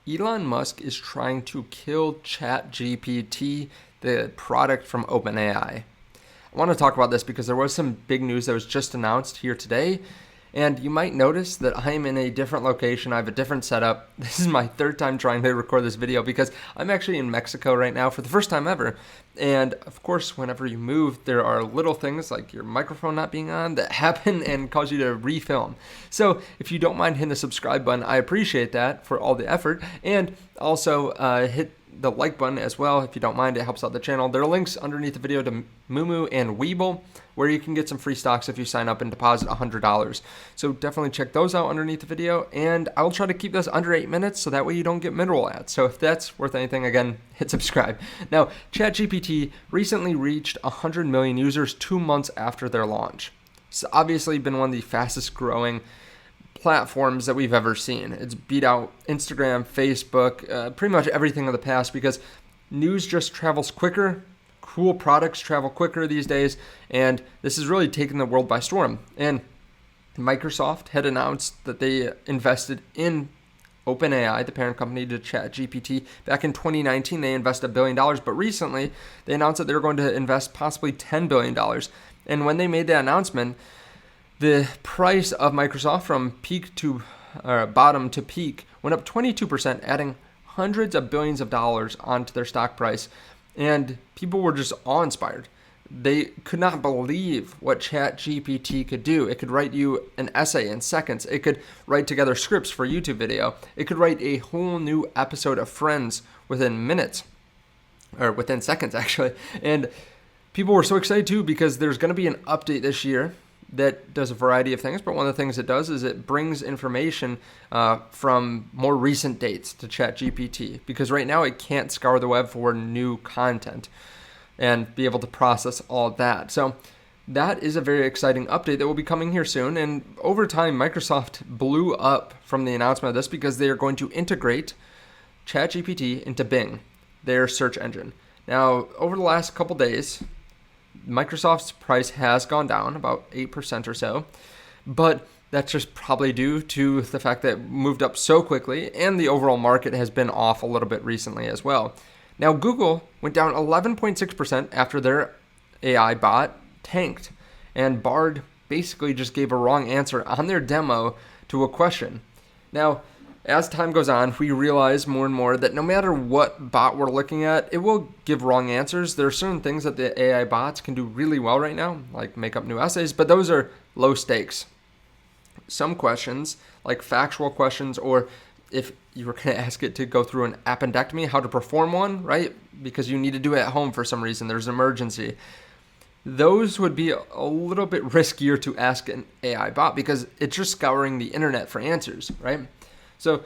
Elon Musk is trying to kill ChatGPT, the product from OpenAI. I want to talk about this because there was some big news that was just announced here today. And you might notice that I am in a different location. I have a different setup. This is my third time trying to record this video because I'm actually in Mexico right now for the first time ever. And of course, whenever you move, there are little things like your microphone not being on that happen and cause you to refilm. So if you don't mind hitting the subscribe button, I appreciate that for all the effort. And also hit the like button as well if you don't mind. It helps out the channel. There are links underneath the video to Moomoo and Webull where you can get some free stocks if you sign up and deposit $100. So definitely check those out underneath the video, and I will try to keep this under 8 minutes so that way you don't get mid-roll ads. So if that's worth anything, again, hit subscribe. Now, ChatGPT recently reached 100 million users 2 months after their launch. It's obviously been one of the fastest growing platforms that we've ever seen. It's beat out Instagram, Facebook, pretty much everything in the past because news just travels quicker. Cool products travel quicker these days, and this has really taken the world by storm. And Microsoft had announced that they invested in OpenAI, the parent company to ChatGPT. Back in 2019, they invested $1 billion, but recently they announced that they were going to invest possibly $10 billion. And when they made that announcement, the price of Microsoft from bottom to peak went up 22%, adding hundreds of billions of dollars onto their stock price. And people were just awe-inspired. They could not believe what ChatGPT could do. It could write you an essay in seconds. It could write together scripts for a YouTube video. It could write a whole new episode of Friends within minutes, or within seconds, actually. And people were so excited, too, because there's going to be an update this year that does a variety of things, but one of the things it does is it brings information from more recent dates to ChatGPT, because right now it can't scour the web for new content and be able to process all that. So that is a very exciting update that will be coming here soon. And over time, Microsoft blew up from the announcement of this because they are going to integrate ChatGPT into Bing, their search engine. Now, over the last couple days, Microsoft's price has gone down about 8% or so, but that's just probably due to the fact that it moved up so quickly, and the overall market has been off a little bit recently as well. Now, Google went down 11.6% after their AI bot tanked, and Bard basically just gave a wrong answer on their demo to a question. Now, as time goes on, we realize more and more that no matter what bot we're looking at, it will give wrong answers. There are certain things that the AI bots can do really well right now, like make up new essays, but those are low stakes. Some questions, like factual questions, or if you were going to ask it to go through an appendectomy, how to perform one, right? Because you need to do it at home for some reason, there's an emergency. Those would be a little bit riskier to ask an AI bot because it's just scouring the internet for answers, right? So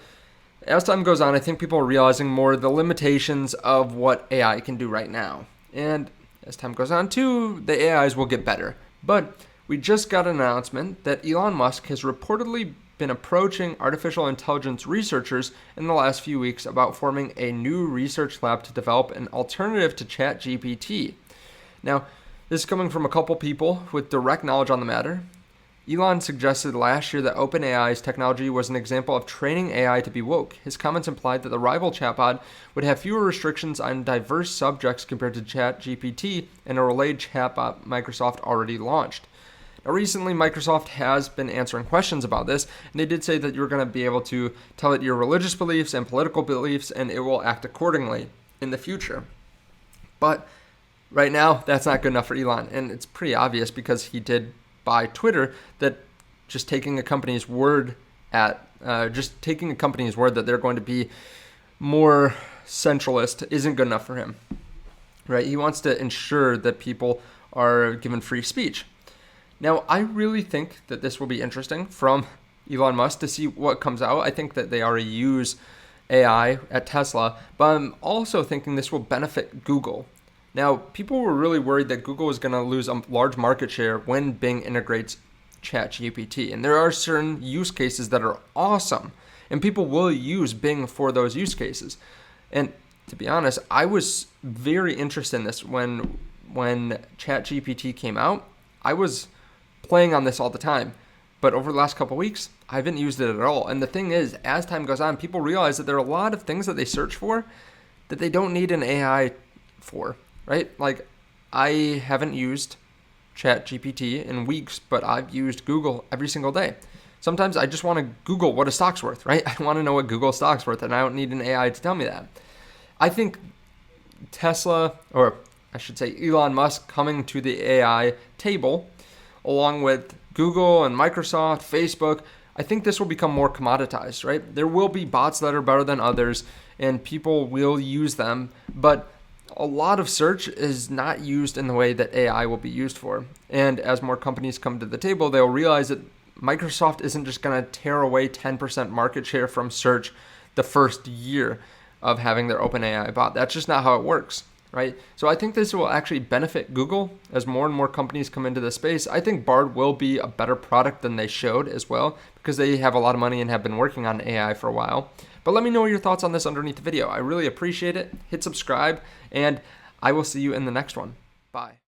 as time goes on, I think people are realizing more the limitations of what AI can do right now. And as time goes on, too, the AIs will get better. But we just got an announcement that Elon Musk has reportedly been approaching artificial intelligence researchers in the last few weeks about forming a new research lab to develop an alternative to ChatGPT. Now, this is coming from a couple people with direct knowledge on the matter. Elon suggested last year that OpenAI's technology was an example of training AI to be woke. His comments implied that the rival chatbot would have fewer restrictions on diverse subjects compared to ChatGPT and a relayed chatbot Microsoft already launched. Now, recently, Microsoft has been answering questions about this, and they did say that you're going to be able to tell it your religious beliefs and political beliefs, and it will act accordingly in the future. But right now, that's not good enough for Elon, and it's pretty obvious because he did buy Twitter that just taking a company's word that they're going to be more centralist isn't good enough for him, right? He wants to ensure that people are given free speech. Now, I really think that this will be interesting from Elon Musk to see what comes out. I think that they already use AI at Tesla, but I'm also thinking this will benefit Google. Now, people were really worried that Google was going to lose a large market share when Bing integrates ChatGPT. And there are certain use cases that are awesome, and people will use Bing for those use cases. And to be honest, I was very interested in this when ChatGPT came out. I was playing on this all the time. but over the last couple of weeks, I haven't used it at all. And the thing is, as time goes on, people realize that there are a lot of things that they search for that they don't need an AI for, right? Like, I haven't used ChatGPT in weeks, but I've used Google every single day. Sometimes I just want to Google what a stock's worth, right? I want to know what Google stock's worth, and I don't need an AI to tell me that. I think Tesla, or I should say Elon Musk, coming to the AI table, along with Google and Microsoft, Facebook, I think this will become more commoditized, right? There will be bots that are better than others, and people will use them, but a lot of search is not used in the way that AI will be used for. And as more companies come to the table, they'll realize that Microsoft isn't just going to tear away 10% market share from search the first year of having their OpenAI bot. That's just not how it works, right? So I think this will actually benefit Google as more and more companies come into the space. I think Bard will be a better product than they showed as well, because they have a lot of money and have been working on AI for a while. But let me know your thoughts on this underneath the video. I really appreciate it. Hit subscribe, and I will see you in the next one. Bye.